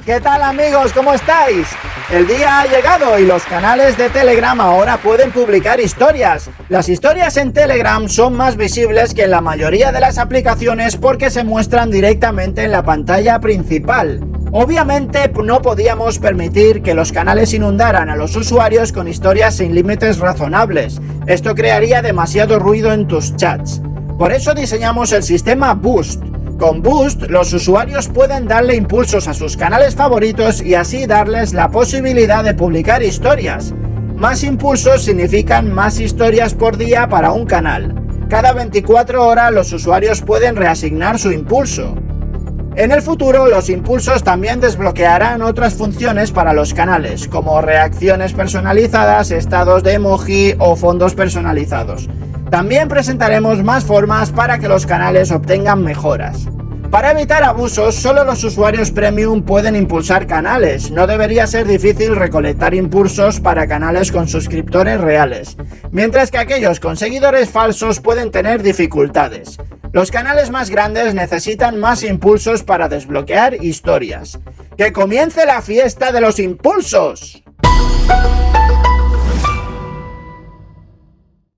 ¿Qué tal amigos? ¿Cómo estáis? El día ha llegado y los canales de Telegram ahora pueden publicar historias. Las historias en Telegram son más visibles que en la mayoría de las aplicaciones porque se muestran directamente en la pantalla principal. Obviamente no podíamos permitir que los canales inundaran a los usuarios con historias sin límites razonables. Esto crearía demasiado ruido en tus chats. Por eso diseñamos el sistema Boost. Con Boost, los usuarios pueden darle impulsos a sus canales favoritos y así darles la posibilidad de publicar historias. Más impulsos significan más historias por día para un canal. Cada 24 horas los usuarios pueden reasignar su impulso. En el futuro, los impulsos también desbloquearán otras funciones para los canales, como reacciones personalizadas, estados de emoji o fondos personalizados. También presentaremos más formas para que los canales obtengan mejoras. Para evitar abusos, solo los usuarios premium pueden impulsar canales. No debería ser difícil recolectar impulsos para canales con suscriptores reales, mientras que aquellos con seguidores falsos pueden tener dificultades. Los canales más grandes necesitan más impulsos para desbloquear historias. ¡Que comience la fiesta de los impulsos!